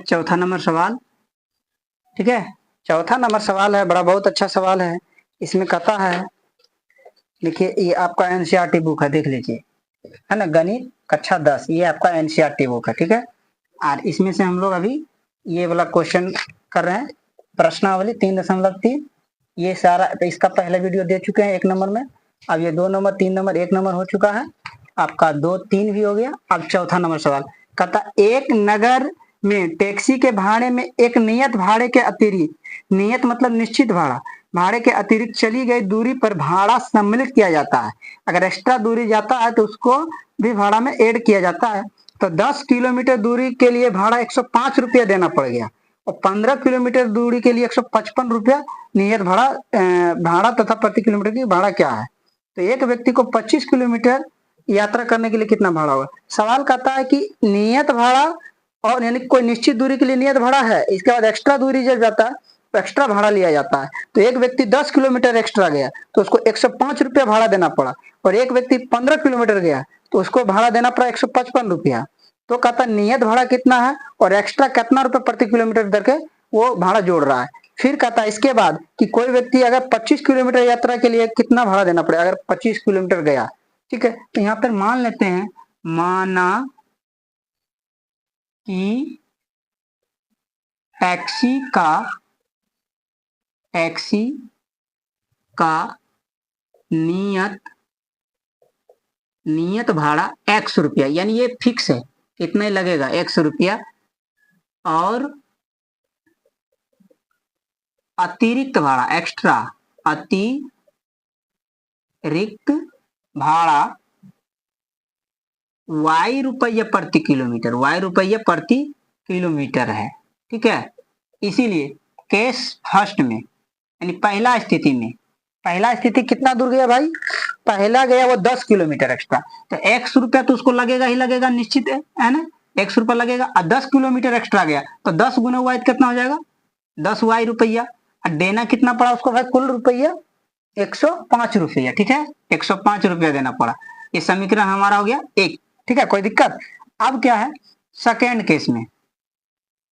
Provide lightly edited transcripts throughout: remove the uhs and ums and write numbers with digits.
चौथा नंबर सवाल। ठीक है, चौथा नंबर सवाल है, बड़ा बहुत अच्छा सवाल है। इसमें कहता है, देखिए ये आपका एनसीईआरटी बुक है, देख लीजिए, है ना, गणित कक्षा 10, ये आपका एनसीईआरटी बुक है। ठीक है, और इसमें से हम लोग अभी ये वाला क्वेश्चन कर रहे हैं, प्रश्नावली 3.3। ये सारा तो इसका पहला वीडियो दे चुके हैं 1 नंबर में। अब ये 2 नंबर 3 नंबर 1 नंबर हो चुका है, आपका 2 3 भी हो गया। अब चौथा नंबर सवाल कहता, एक नगर में टैक्सी के भाड़े में एक नियत भाड़े के अतिरिक्त, नियत मतलब निश्चित भाड़ा, भाड़े के अतिरिक्त चली गई दूरी पर भाड़ा सम्मिलित किया जाता है। अगर एक्स्ट्रा दूरी जाता है तो उसको भी भाड़ा में ऐड किया जाता है। तो 10 किलोमीटर दूरी के लिए भाड़ा 105 रुपया देना पड़ गया, और 15 किलोमीटर दूरी के लिए 155 रुपया नियत भाड़ा भाड़ा तथा प्रति किलोमीटर की भाड़ा क्या है। तो एक व्यक्ति को 25 किलोमीटर यात्रा करने के लिए कितना भाड़ा होगा। सवाल कहता है कि नियत भाड़ा, और यानी कोई निश्चित दूरी के लिए नियत भाड़ा है, इसके बाद एक्स्ट्रा दूरी जब जाता है तो एक्स्ट्रा भाड़ा लिया जाता है। तो एक व्यक्ति 10 किलोमीटर एक्स्ट्रा गया तो उसको 105 रुपया भाड़ा देना पड़ा, और एक व्यक्ति 15 किलोमीटर गया तो उसको भाड़ा देना पड़ा 155 रुपया। तो कहता नियत भाड़ा कितना है और एक्स्ट्रा कितना रुपए प्रति किलोमीटर दर के वो भाड़ा जोड़ रहा है। फिर कहता इसके बाद कि कोई व्यक्ति अगर 25 किलोमीटर यात्रा के लिए कितना भाड़ा देना पड़ेगा, अगर 25 किलोमीटर गया। ठीक है, तो यहाँ पर मान लेते हैं, माना कि टैक्सी का नियत भाड़ा 100 रुपया, यानी ये फिक्स है, कितना ही लगेगा 100 रुपया, और अतिरिक्त भाड़ा एक्स्ट्रा अतिरिक्त भाड़ा y रुपया प्रति किलोमीटर, y रुपया प्रति किलोमीटर है। ठीक है, इसीलिए केस फर्स्ट में, यानी पहला स्थिति कितना दूर गया भाई, पहला गया वो 10 किलोमीटर एक्स्ट्रा, तो 100 रुपया तो उसको लगेगा ही लगेगा, निश्चित है ना, 100 रुपया लगेगा। और 10 किलोमीटर एक्स्ट्रा गया तो 10 गुना वाई कितना हो जाएगा, 10 वाई रुपया, और देना कितना पड़ा उसको भाई, कुल रुपया 105 रुपया। ठीक है, 105 रुपया देना पड़ा। ये समीकरण हमारा हो गया एक। ठीक है, कोई दिक्कत। अब क्या है सेकेंड केस में,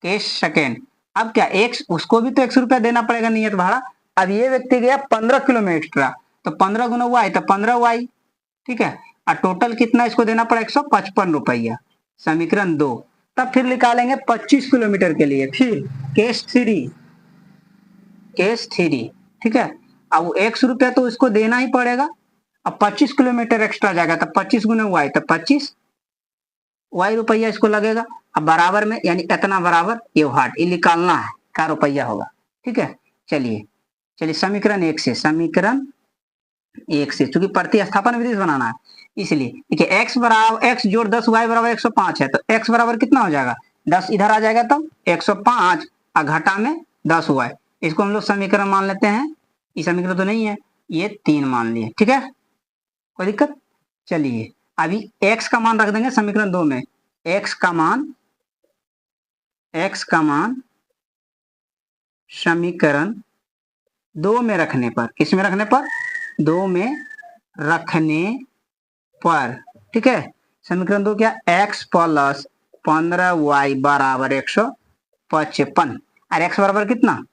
केस सेकेंड, अब क्या एक उसको भी तो 100 रुपया देना पड़ेगा नियत भाड़ा। अब ये व्यक्ति गया 15 किलोमीटर एक्स्ट्रा, तो 15 गुना वाई तो 15 वाई। ठीक है, और टोटल कितना इसको देना पड़ा 155 रुपया, समीकरण 2। तब फिर निकालेंगे 25 किलोमीटर के लिए, फिर केस थ्री। ठीक है, अब 100 रुपया तो इसको देना ही पड़ेगा, अब 25 किलोमीटर एक्स्ट्रा जाएगा तो 25 गुना वाई तो 25 वाई रुपया इसको लगेगा। अब बराबर में, यानी इतना बराबर ये हार्ट, ये निकालना है क्या रुपया होगा। ठीक है, चलिए समीकरण 1 से, चूंकि प्रतिस्थापन विधि से बनाना है इसलिए देखिए x बराबर x जोड़ 10 y बराबर 105 है, तो x बराबर कितना हो जाएगा, 10 इधर आ जाएगा तो 105, और घटा में 10 y, इसको हम लोग समीकरण मान लेते हैं। ये समीकरण तो नहीं है, ये 3 मान लिए। ठीक है, कोई दिक्कत। चलिए अभी x का मान रख देंगे समीकरण 2 में, x का मान समीकरण 2 में रखने पर, किस में रखने पर, 2 में रखने पर। ठीक है, समीकरण 2 क्या, x प्लस 15y बराबर 155, और x बराबर कितना,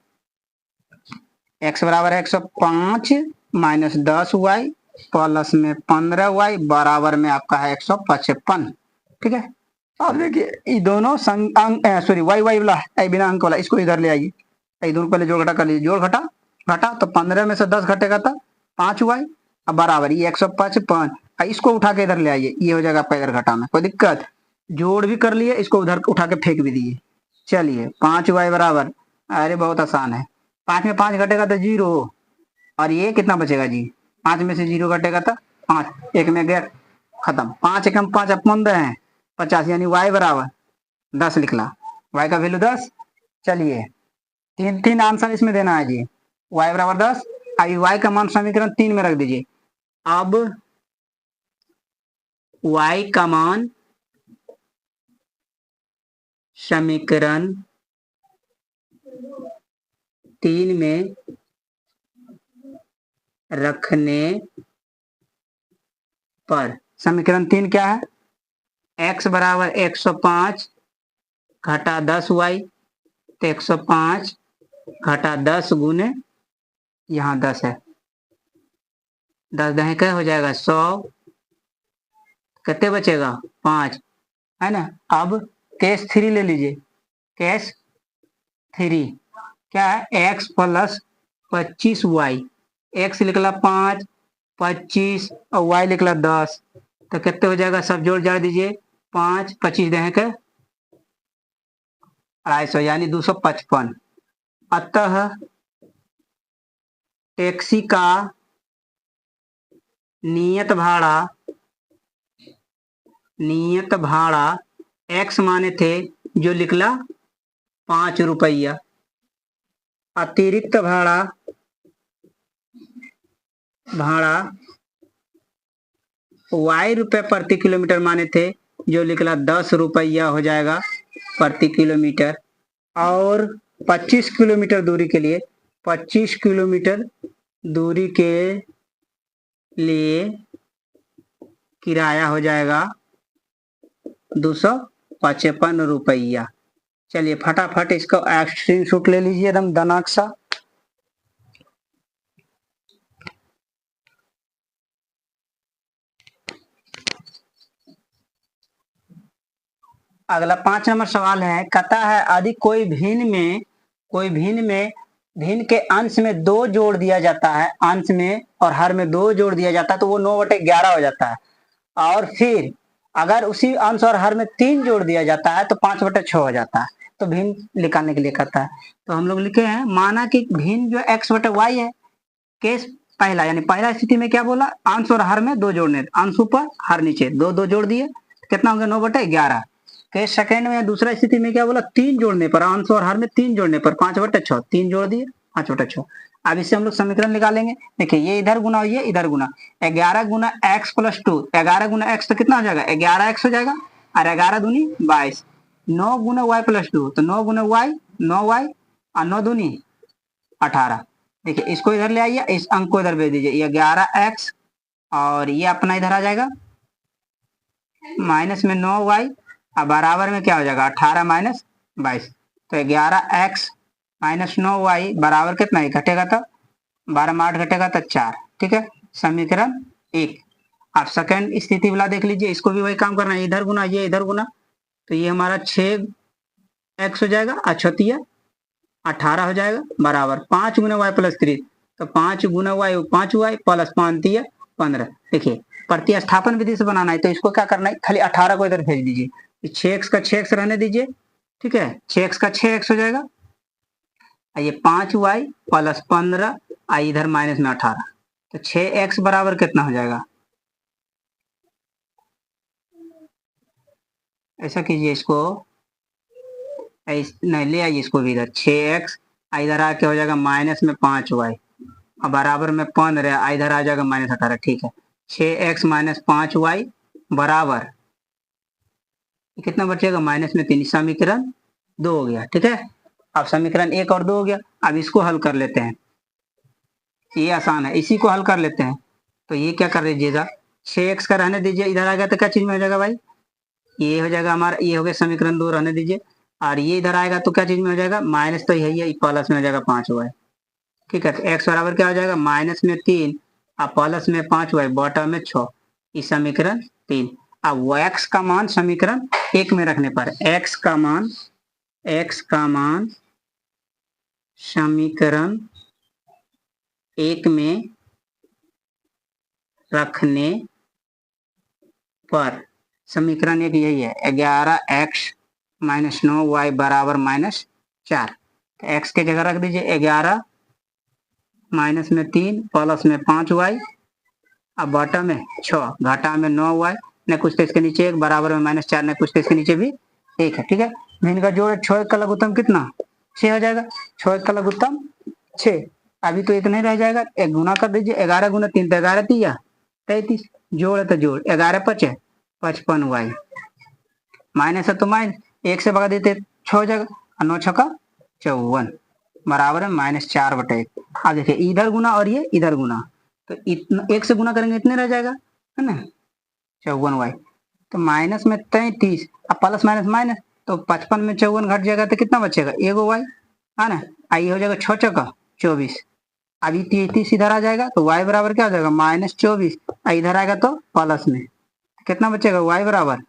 x बराबर 105 माइनस 10y प्लस में 15y बराबर में आपका है 155। ठीक है, अब देखिए ये दोनों सॉरी वाई वाला बिना अंक वाला, इसको इधर ले आइए, ये दोनों पहले जोड़ घटा कर लीजिए, जोड़ घटा तो 15 में से 10 घटेगा तो 5y, अब बराबर ये 155, इसको उठा के इधर ले आइए, ये हो जाएगा आपका इधर घटा में, कोई दिक्कत। जोड़ भी कर लिए, इसको उधर उठा के फेंक भी दिए। चलिए 5y बराबर, अरे बहुत आसान है, 5 में 5 घटेगा तो 0, और ये कितना बचेगा जी, 5 में से 0 घटेगा तो 5, एक में गया खत्म, 5 एकम 5 अपन रहे हैं 50, यानी y बराबर 10 लिखला, y का वैल्यू 10। चलिए तीन आंसर इसमें देना है जी, y बराबर 10, अभी y का मान समीकरण 3 में रख दीजिए। अब y का मान समीकरण 3 में रखने पर, समीकरण 3 क्या है, x बराबर 105 घटा 10y तो 105 घटा 10 गुने यहाँ 10 है, 10 दहे क्या हो जाएगा 100, कितने बचेगा 5, है ना। अब केस 3 ले लीजिए, केस 3 क्या है x प्लस 25y, x निकला 5, 25 और y निकला 10, तो कितने हो जाएगा, सब जोड़ जाड़ दीजिए, 5 25 दहे के 250 यानी 255। अतः टैक्सी का नियत भाड़ा x माने थे जो निकला 5 रुपया, अतिरिक्त भाड़ा y रुपये प्रति किलोमीटर माने थे जो निकला 10 रुपया हो जाएगा प्रति किलोमीटर। और 25 किलोमीटर दूरी के लिए, 25 किलोमीटर दूरी के लिए किराया हो जाएगा 255 रुपया। चलिए फटाफट इसको स्क्रीनशॉट ले लीजिए एकदम दनाक सा। अगला 5 नंबर सवाल है, कहता है यदि कोई भिन्न के अंश में 2 जोड़ दिया जाता है, अंश में और हर में 2 जोड़ दिया जाता है तो वो 9/11 हो जाता है। और फिर अगर उसी अंश और हर में 3 जोड़ दिया जाता है तो 5/6 हो जाता है। तो भिन्न निकालने के लिए कहता है, तो हम लोग लिखे हैं, माना कि भिन्न जो x/y है, केस पहला यानी पहला स्थिति में क्या बोला, अंश और हर में 2 जोड़ने, अंश ऊपर हर नीचे 2 जोड़ दिए, कितना होगा 9/11। केस सेकंड में दूसरा स्थिति में क्या बोला, 3 जोड़ने पर, अंश और हर में 3 जोड़ने पर 5/6, 3 जोड़ दिए 5/6। अब इससे हम लोग समीकरण निकालेंगे। देखिए ये इधर गुना ये इधर गुना, 11 गुना x प्लस 2, 11 गुना x तो कितना हो जाएगा 11x हो जाएगा, और 11 दूनी 22, 9 गुना y प्लस 2 तो 9 गुना y 9y और 9 दूनी 18। देखिए इसको इधर ले आइए, इस अंक को इधर भेज दीजिए, ये 11x और ये अपना इधर आ जाएगा, माइनस में 9y और बराबर में क्या हो जाएगा 18 माइनस 22, तो 11x माइनस 9y बराबर कितना ही घटेगा, तो 12 में 8 घटेगा तो 4। ठीक है, समीकरण 1। आप सेकंड स्थिति वाला देख लीजिए, इसको भी वही काम करना है, इधर गुना ये इधर गुना, तो ये हमारा 6x हो जाएगा, अछतिया 18 हो जाएगा, बराबर 5 गुना y प्लस 3, तो 5 गुना y 5y प्लस 5 दिया 15। देखिए प्रतिस्थापन विधि से बनाना है, तो इसको क्या करना है, खाली 18 को इधर भेज दीजिए, 6x का 6x रहने दीजिए। ठीक है, 6x का 6x हो जाएगा, ये 5y प्लस 15 इधर माइनस में 18, तो 6x बराबर कितना हो जाएगा, ऐसा कीजिए, इसको नहीं ले आइए, इसको भी इधर 6x इधर आके हो जाएगा माइनस में 5y और बराबर में 15 इधर आ जाएगा माइनस 18। ठीक है, 6x माइनस 5y बराबर कितना बचेगा माइनस में 3, समीकरण 2 हो गया। ठीक है, अब समीकरण 1 और 2 हो गया, अब इसको हल कर लेते हैं, ये आसान है, इसी को हल कर लेते हैं। तो ये क्या कर लीजिएगा, 6x का रहने दीजिए, इधर आ गया तो क्या चीज में हो जाएगा भाई, ये हो जाएगा हमारा, ये हो गया समीकरण 2 रहने दीजिए, और ये इधर आएगा तो क्या चीज में हो जाएगा, माइनस तो यही है, प्लस में हो जाएगा 5y। ठीक है, तो x बराबर क्या हो जाएगा माइनस में 3 और प्लस में 5y बॉटम में 6, इस समीकरण 3। अब वो x का मान समीकरण 1 में रखने पर, x का मान समीकरण 1 में रखने पर, समीकरण 1 यही है, 11x माइनस 9y बराबर माइनस 4, तो x के जगह रख दीजिए 11 माइनस में 3 प्लस में 5y और बॉटम में 6 घाटा में 9y, न कुछ तो इसके नीचे 1 बराबर में माइनस 4, न कुछ तो इसके नीचे भी 1 है। ठीक है, इनका जोड़ 6 का लघुत्तम कितना 6 हो जाएगा, 6 का लघुत्तम 6, अभी तो 1 नहीं रह जाएगा, 1 गुना कर दीजिए, 11 गुना 3 तो 11 3 33, जोड़ है तो जोड़, 11 5 55y, माइनस है तो माइनस 1 से भगा देते 6 हो जाएगा, और 9 6 का 54 बराबर है माइनस 4/1। अब देखिए इधर गुना और ये इधर गुना, तो इतना 1 से गुना करेंगे इतने रह जाएगा, है ना 54y, तो माइनस में 33 अब प्लस माइनस माइनस, तो 55 में 54 घट जाएगा तो कितना बचेगा, एगो वाई, है ना। आई हो जाएगा 6 चौका 24। अभी 33 इधर आ जाएगा तो y बराबर क्या हो जाएगा, -24। इधर आएगा तो प्लस में, कितना बचेगा, y बराबर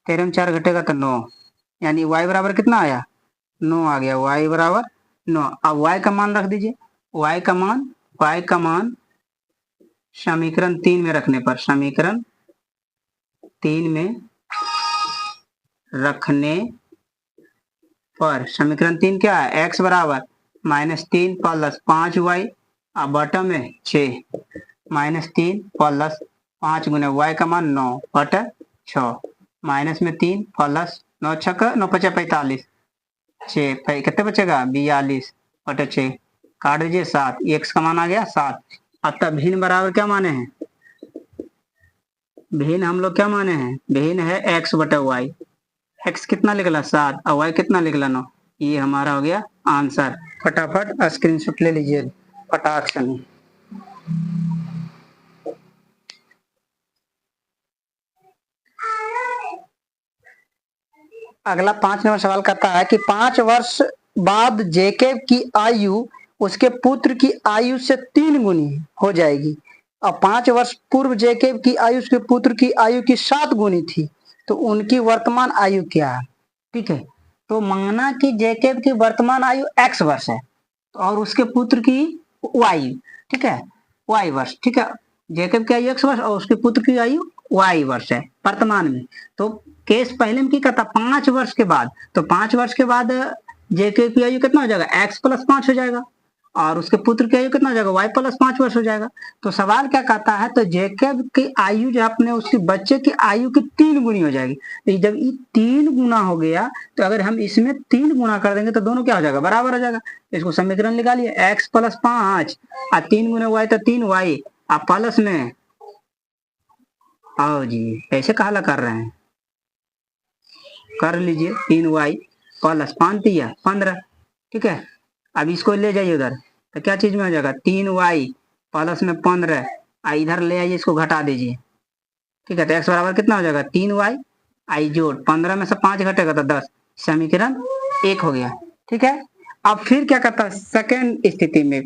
13 में 4 घटेगा तो 9, यानी y बराबर कितना आया, 9 आ गया, y बराबर 9। अब y का मान रख दीजिए, y का मान समीकरण 3 में रखने पर, समीकरण 3 में रखने पर समीकरण 3 क्या है, x बराबर -3 प्लस 5y, अब बटन में 6, -3 प्लस 5 गुना y का मान 9 बटा 6, माइनस में 3 प्लस 9 6 9 5 45, 6 कितने बचेगा, 42 बटा 6, काट दीजिए 7, x का मान आ गया 7। अतः भिन्न बराबर क्या माने हैं, भिन्न हम लोग क्या माने हैं, भिन्न है x बटा y। x कितना निकला 7 और y कितना निकला 9। ये हमारा हो गया आंसर। फटाफट स्क्रीनशॉट ले लीजिए फटाक से। अगला 5 नंबर सवाल कहता है कि 5 वर्ष बाद जेकेब की आयु उसके पुत्र की आयु से 3 गुनी हो जाएगी। अब 5 वर्ष पूर्व जेकेब की आयु उसके पुत्र की आयु की 7 गुनी थी, तो उनकी वर्तमान आयु क्या है। ठीक है, तो माना कि जेकेब की वर्तमान आयु x वर्ष है और उसके पुत्र की y, ठीक है, y वर्ष, ठीक है, जेकब की आयु x वर्ष और उसके पुत्र की आयु y वर्ष है वर्तमान में। तो केस पहले में क्या था, 5 वर्ष के बाद, तो 5 वर्ष के बाद जेकब की आयु कितना हो जाएगा, x + 5 हो जाएगा और उसके पुत्र की आयु कितना हो जाएगा, y + 5 वर्ष हो जाएगा। तो सवाल क्या कहता है, तो जेकब की आयु जो अपने उसके बच्चे की आयु की 3 गुनी हो जाएगी। तो जब ये 3 गुना हो गया तो अगर हम इसमें 3 गुना कर देंगे तो दोनों क्या हो जाएगा, बराबर हो जाएगा। इसको समीकरण निकालिए, x + 5 और 3 गुना y तो 3y आप प्लस में, आओ जी ऐसे कहला कर रहे हैं, कर लीजिए 3y + 5 दिया 15, ठीक है। अब इसको ले जाइए उधर तो क्या चीज में हो जाएगा, 3y प्लस में 15, इधर ले आइए इसको घटा दीजिए, ठीक है। तो x बराबर कितना हो जाएगा, 3y आई जोड़ 15 में से 5 घटेगा तो 10, समीकरण 1 हो गया, ठीक है। अब फिर क्या करता है सेकेंड स्थिति में,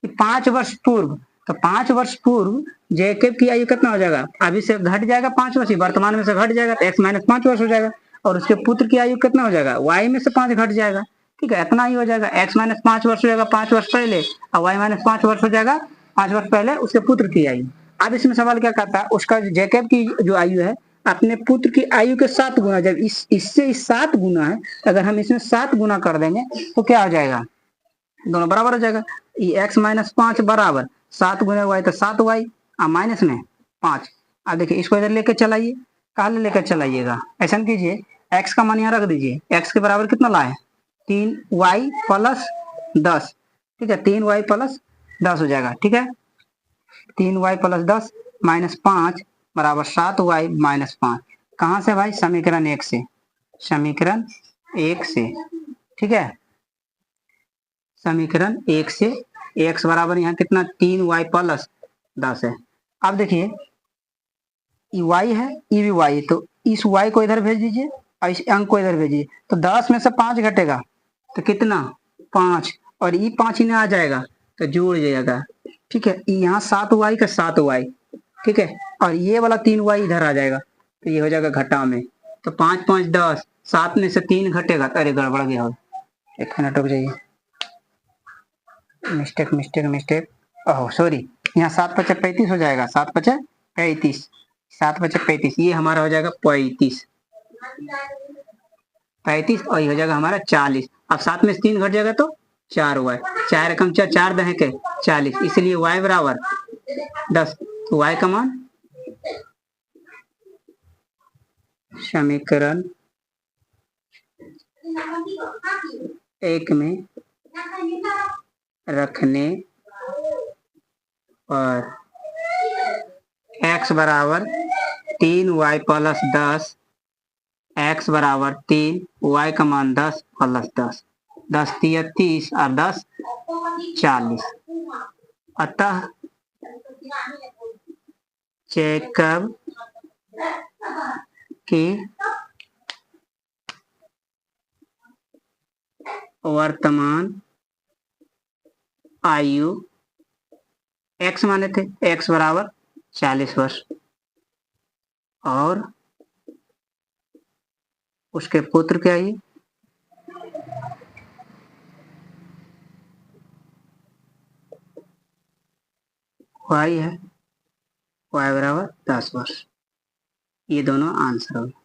5 वर्ष पूर्व, तो 5 वर्ष पूर्व जेकब की आयु कितना हो जाएगा, अभी से घट जाएगा 5 वर्ष, वर्तमान में से घट जाएगा तो x - 5 वर्ष हो जाएगा और उसके पुत्र की आयु कितना हो जाएगा, y में से 5 घट जाएगा, ठीक है, इतना ही हो जाएगा। x - 5 वर्ष हो जाएगा 5 वर्ष पहले और y - 5 वर्ष हो जाएगा 5 वर्ष पहले उसके पुत्र की आयु। अब इसमें सवाल क्या करता है, उसका जेकब की जो आयु है अपने पुत्र की आयु के 7 गुना, जब इससे 7 गुना है, अगर हम इसमें 7 गुना कर देंगे तो क्या हो जाएगा, दोनों बराबर हो जाएगा। ये x - 5 बराबर 7 गुना y तो 7y और माइनस में 5। अब देखिए इसको इधर लेकर चलाइए, कहाँ लेकर चलाइएगा, ऐसा कीजिए x का मान यहाँ रख दीजिए, x के बराबर कितना लाए, 3y + 10, ठीक है, 3y + 10 हो जाएगा, ठीक है। 3y + 10 -5 बराबर 7y - 5, कहाँ से भाई, समीकरण 1 से, समीकरण 1 से, ठीक है, समीकरण 1 से। x बराबर यहाँ कितना, 3y + 10 है। अब देखिए ये y है, ये भी y है, तो इस y को इधर भेज दीजिए और इस अंक को इधर भेजिए, तो 10 में से 5 घटेगा तो कितना, 5, और ये 5 ही ना आ जाएगा तो जोड़ जाएगा, ठीक है। यहाँ 7y का 7y, ठीक है, और ये वाला 3y इधर आ जाएगा तो ये हो जाएगा घटा में, तो 5 - 5 = 10, 7 में से 3 घटेगा, अरे गड़बड़ गया हो, 1 मिनट रुक जाइए, मिस्टेक, ओह सॉरी, यहाँ 7 × 5 = 35 हो जाएगा, 7 × 5 = 35, 7 × 5 = 35, ये हमारा हो जाएगा 35, और ये हो जाएगा हमारा 40। अब 7 में से 3 घट जाएगा तो 4y, 4 एकम 4, 4 दहे के 40, इसलिए y बराबर 10, तो y का मान समीकरण 1 में रखने पर x बराबर 3y + 10, x बराबर 3, y का मान 10 + 10, 10 × 3 = 30 और 10 = 40। अतः जेकब की वर्तमान आयु x माने थे, x बराबर 40 वर्ष, और उसके पुत्र की आयु y है, y बराबर 10 वर्ष। ये दोनों आंसर हो गए।